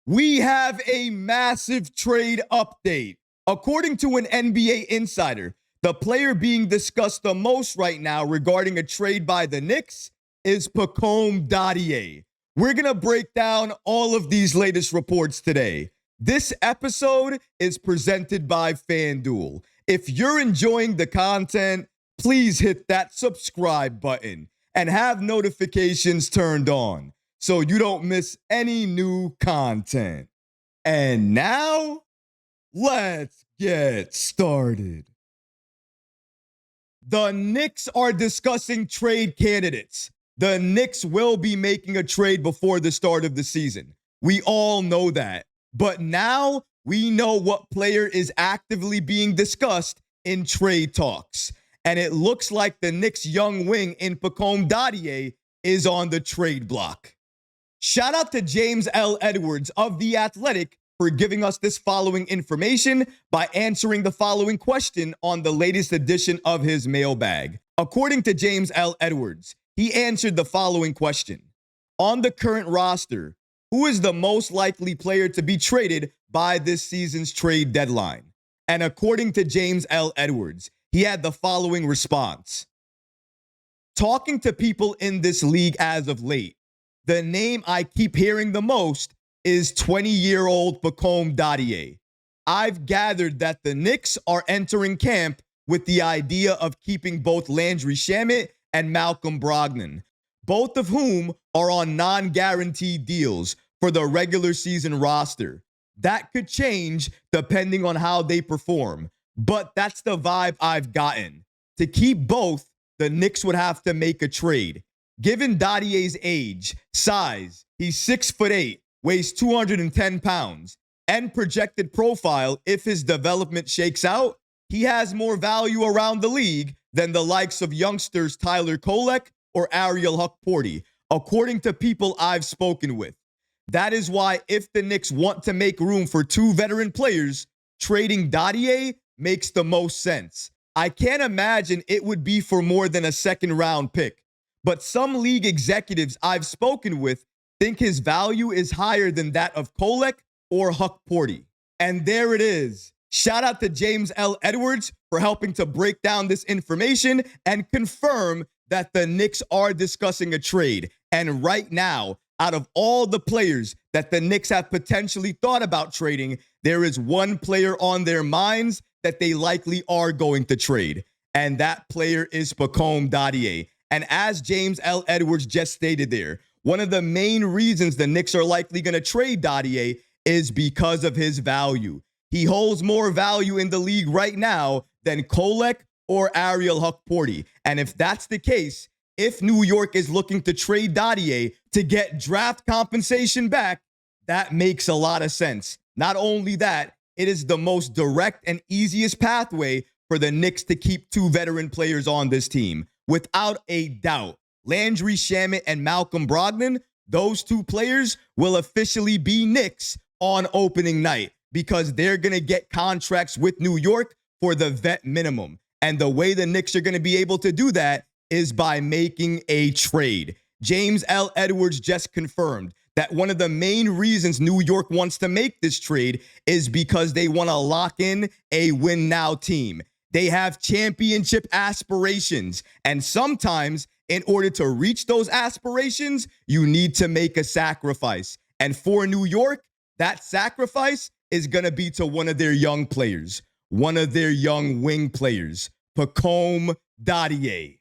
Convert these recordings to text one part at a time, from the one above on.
We have a massive trade update. According to an NBA insider, the player being discussed the most right now regarding a trade by the Knicks is Pacome Dadiet. We're going to break down all of these latest reports today. This episode is presented by FanDuel. If you're enjoying the content, please hit that subscribe button and have notifications turned on so you don't miss any new content. And now, let's get started. The Knicks are discussing trade candidates. The Knicks will be making a trade before the start of the season. We all know that. But now we know what player is actively being discussed in trade talks. And it looks like the Knicks' young wing in Pacome Dadiet is on the trade block. Shout out to James L. Edwards of The Athletic for giving us this following information by answering the following question on the latest edition of his mailbag. According to James L. Edwards, he answered the following question. On the current roster, who is the most likely player to be traded by this season's trade deadline? And according to James L. Edwards, he had the following response. Talking to people in this league as of late, the name I keep hearing the most is 20-year-old Pacome Dadiet. I've gathered that the Knicks are entering camp with the idea of keeping both Landry Shamet and Malcolm Brogdon, both of whom are on non-guaranteed deals for the regular season roster. That could change depending on how they perform, but that's the vibe I've gotten. To keep both, the Knicks would have to make a trade. Given Dadiet's age, size, he's 6'8", weighs 210 pounds, and projected profile, if his development shakes out, he has more value around the league than the likes of youngsters Tyler Kolek or Ariel Hukporti, according to people I've spoken with. That is why if the Knicks want to make room for two veteran players, trading Dadiet makes the most sense. I can't imagine it would be for more than a second-round pick. But some league executives I've spoken with think his value is higher than that of Kolek or Hukporti. And there it is. Shout out to James L. Edwards for helping to break down this information and confirm that the Knicks are discussing a trade. And right now, out of all the players that the Knicks have potentially thought about trading, there is one player on their minds that they likely are going to trade. And that player is Pacome Dadiet. And as James L. Edwards just stated there, one of the main reasons the Knicks are likely going to trade Dadiet is because of his value. He holds more value in the league right now than Kolek or Ariel Hukporti. And if that's the case, if New York is looking to trade Dadiet to get draft compensation back, that makes a lot of sense. Not only that, it is the most direct and easiest pathway for the Knicks to keep two veteran players on this team. Without a doubt, Landry Shamet and Malcolm Brogdon, those two players will officially be Knicks on opening night because they're going to get contracts with New York for the vet minimum. And the way the Knicks are going to be able to do that is by making a trade. James L. Edwards just confirmed that one of the main reasons New York wants to make this trade is because they want to lock in a win-now team. They have championship aspirations, and sometimes in order to reach those aspirations, you need to make a sacrifice. And for New York, that sacrifice is going to be to one of their young players, one of their young wing players, Pacome Dadiet.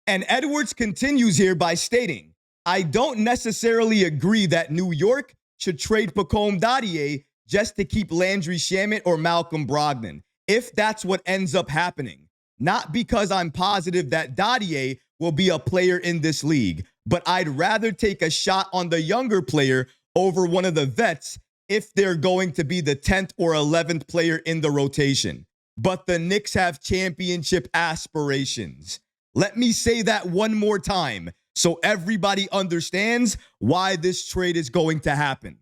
And Edwards continues here by stating, I don't necessarily agree that New York should trade Pacome Dadiet just to keep Landry Shamet or Malcolm Brogdon, if that's what ends up happening. Not because I'm positive that Dadiet will be a player in this league, but I'd rather take a shot on the younger player over one of the vets if they're going to be the 10th or 11th player in the rotation. But the Knicks have championship aspirations. Let me say that one more time so everybody understands why this trade is going to happen.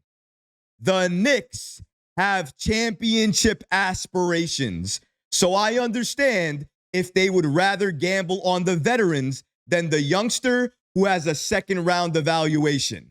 The Knicks have championship aspirations. So I understand if they would rather gamble on the veterans than the youngster who has a second round evaluation.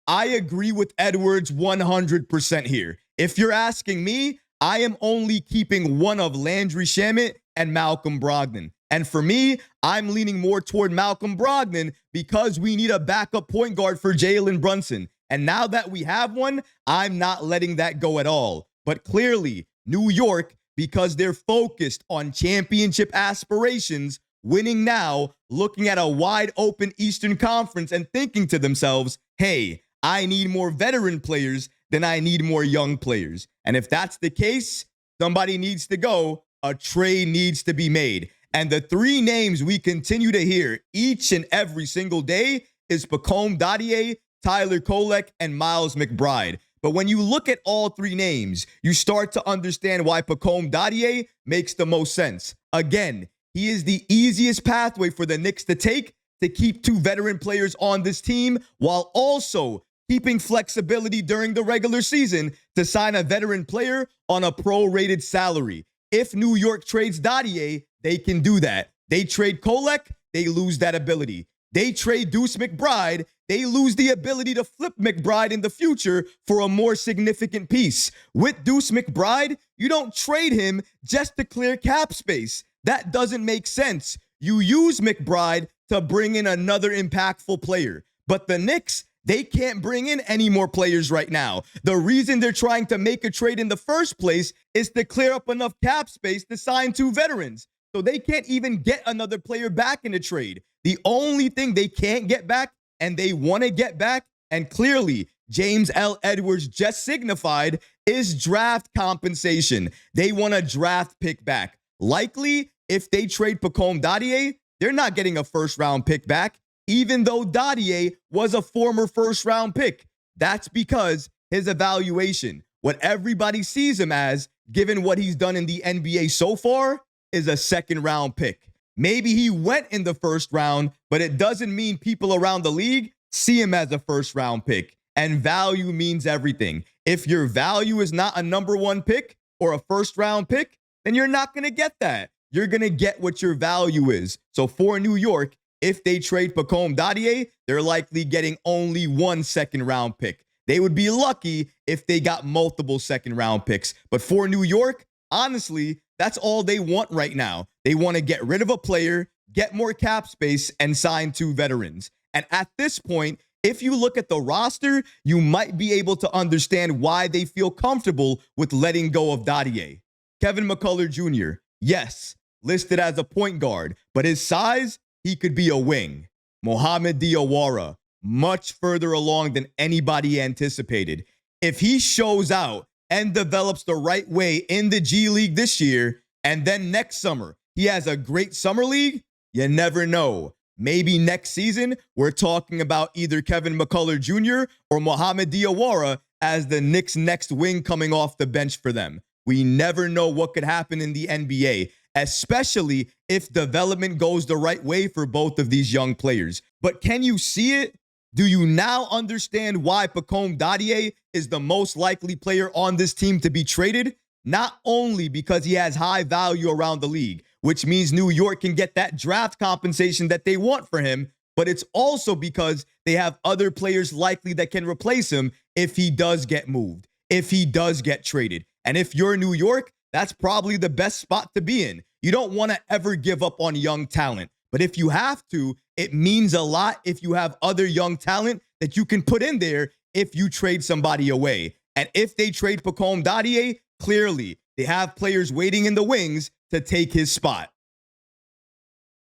I agree with Edwards 100% here. If you're asking me, I am only keeping one of Landry Shamet and Malcolm Brogdon. And for me, I'm leaning more toward Malcolm Brogdon because we need a backup point guard for Jalen Brunson. And now that we have one, I'm not letting that go at all. But clearly, New York, because they're focused on championship aspirations, winning now, looking at a wide open Eastern Conference and thinking to themselves, hey, I need more veteran players than I need more young players. And if that's the case, somebody needs to go. A trade needs to be made. And the three names we continue to hear each and every single day is Pacome Dadiet, Tyler Kolek, and Miles McBride. But when you look at all three names, you start to understand why Pacome Dadiet makes the most sense. Again, he is the easiest pathway for the Knicks to take to keep two veteran players on this team while also keeping flexibility during the regular season to sign a veteran player on a prorated salary. If New York trades Dadiet, they can do that. They trade Kolek, they lose that ability. They trade Deuce McBride, they lose the ability to flip McBride in the future for a more significant piece. With Deuce McBride, you don't trade him just to clear cap space. That doesn't make sense. You use McBride to bring in another impactful player. But the Knicks, they can't bring in any more players right now. The reason they're trying to make a trade in the first place is to clear up enough cap space to sign two veterans. So they can't even get another player back in a trade. The only thing they can't get back and they want to get back, and clearly James L. Edwards just signified, is draft compensation. They want a draft pick back. Likely, if they trade Pacome Dadiet, they're not getting a first-round pick back, even though Dadiet was a former first-round pick. That's because his evaluation, what everybody sees him as, given what he's done in the NBA so far, is a second-round pick. Maybe he went in the first round, but it doesn't mean people around the league see him as a first-round pick. And value means everything. If your value is not a number one pick or a first-round pick, then you're not going to get that. You're going to get what your value is. So for New York, if they trade Pacome Dadiet, they're likely getting only one second-round pick. They would be lucky if they got multiple second-round picks. But for New York, honestly, that's all they want right now. They want to get rid of a player, get more cap space, and sign two veterans. And at this point, if you look at the roster, you might be able to understand why they feel comfortable with letting go of Dadiet. Kevin McCullough Jr., yes, listed as a point guard, but his size, he could be a wing. Mohamed Diawara, much further along than anybody anticipated. If he shows out and develops the right way in the G League this year, and then next summer, he has a great summer league, you never know. Maybe next season, we're talking about either Kevin McCullough Jr. or Mohamed Diawara as the Knicks' next wing coming off the bench for them. We never know what could happen in the NBA, especially if development goes the right way for both of these young players. But can you see it? Do you now understand why Pacome Dadiet is the most likely player on this team to be traded? Not only because he has high value around the league, which means New York can get that draft compensation that they want for him, but it's also because they have other players likely that can replace him if he does get moved, if he does get traded. And if you're New York, that's probably the best spot to be in. You don't want to ever give up on young talent. But if you have to, it means a lot if you have other young talent that you can put in there if you trade somebody away. And if they trade Pacome Dadiet, clearly they have players waiting in the wings to take his spot.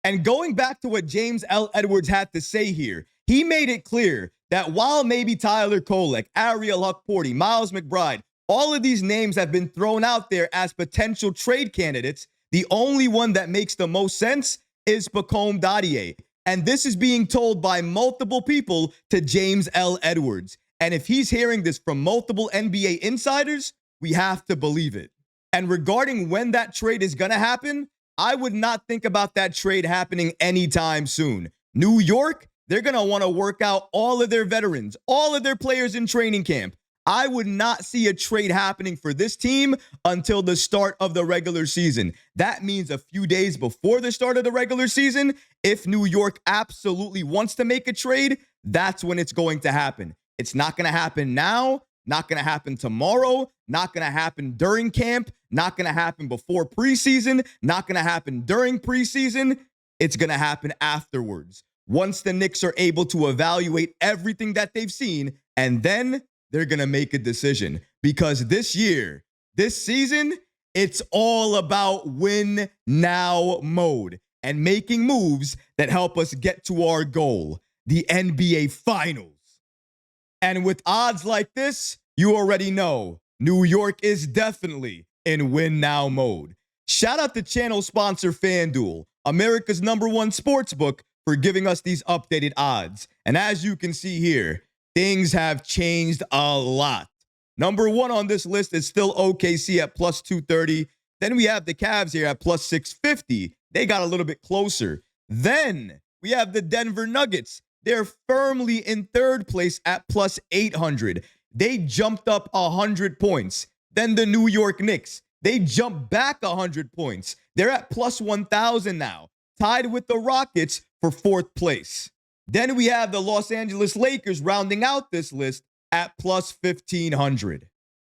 And going back to what James L. Edwards had to say here, he made it clear that while maybe Tyler Kolek, Ariel Hukporti, Miles McBride, all of these names have been thrown out there as potential trade candidates, the only one that makes the most sense is Pacome Dadiet. And this is being told by multiple people to James L. Edwards. And if he's hearing this from multiple NBA insiders, we have to believe it. And regarding when that trade is going to happen, I would not think about that trade happening anytime soon. New York, they're going to want to work out all of their veterans, all of their players in training camp. I would not see a trade happening for this team until the start of the regular season. That means a few days before the start of the regular season, if New York absolutely wants to make a trade, that's when it's going to happen. It's not going to happen now, not going to happen tomorrow, not going to happen during camp, not going to happen before preseason, not going to happen during preseason. It's going to happen afterwards. Once the Knicks are able to evaluate everything that they've seen, and then they're going to make a decision. Because this season, it's all about win now mode and making moves that help us get to our goal, the NBA Finals. And with odds like this, you already know New York is definitely in win now mode. Shout out to channel sponsor FanDuel, America's #1 sportsbook, for giving us these updated odds. And as you can see here, things have changed a lot. Number 1 on this list is still OKC at plus 230. Then we have the Cavs here at plus 650. They got a little bit closer. Then we have the Denver Nuggets. They're firmly in third place at plus 800. They jumped up 100 points. Then the New York Knicks, they jumped back 100 points. They're at plus 1,000 now, tied with the Rockets for fourth place. Then we have the Los Angeles Lakers rounding out this list at plus 1,500.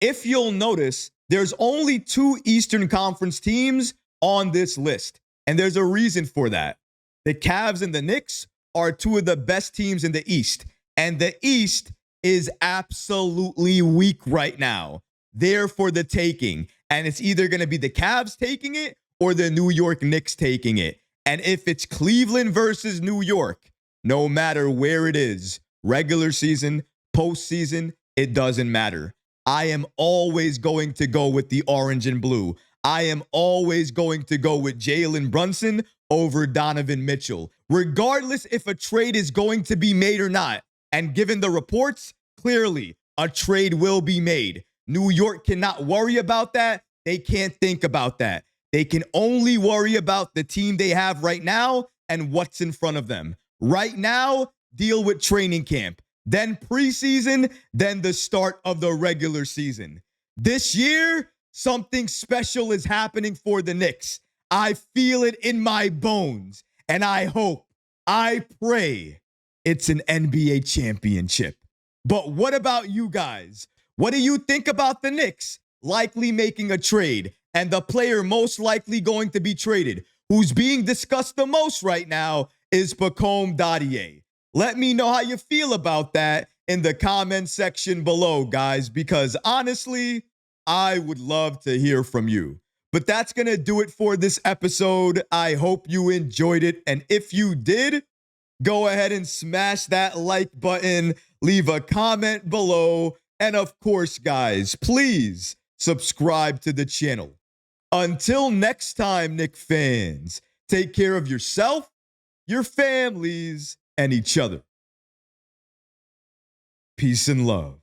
If you'll notice, there's only 2 Eastern Conference teams on this list, and there's a reason for that. The Cavs and the Knicks are 2 of the best teams in the East, and the East is absolutely weak right now. They're for the taking, and it's either going to be the Cavs taking it or the New York Knicks taking it. And if it's Cleveland versus New York, no matter where it is, regular season, postseason, it doesn't matter. I am always going to go with the orange and blue. I am always going to go with Jalen Brunson over Donovan Mitchell, regardless if a trade is going to be made or not. And given the reports, clearly a trade will be made. New York cannot worry about that. They can't think about that. They can only worry about the team they have right now and what's in front of them. Right now, deal with training camp, then preseason, then the start of the regular season. This year, something special is happening for the Knicks. I feel it in my bones, and I hope, I pray it's an NBA championship. But what about you guys? What do you think about the Knicks likely making a trade and the player most likely going to be traded, who's being discussed the most right now, is Pacome Dadiet? Let me know how you feel about that in the comment section below, guys, because honestly, I would love to hear from you. But that's going to do it for this episode. I hope you enjoyed it. And if you did, go ahead and smash that like button, leave a comment below. And of course, guys, please subscribe to the channel. Until next time, Knicks fans, take care of yourself, your families, and each other. Peace and love.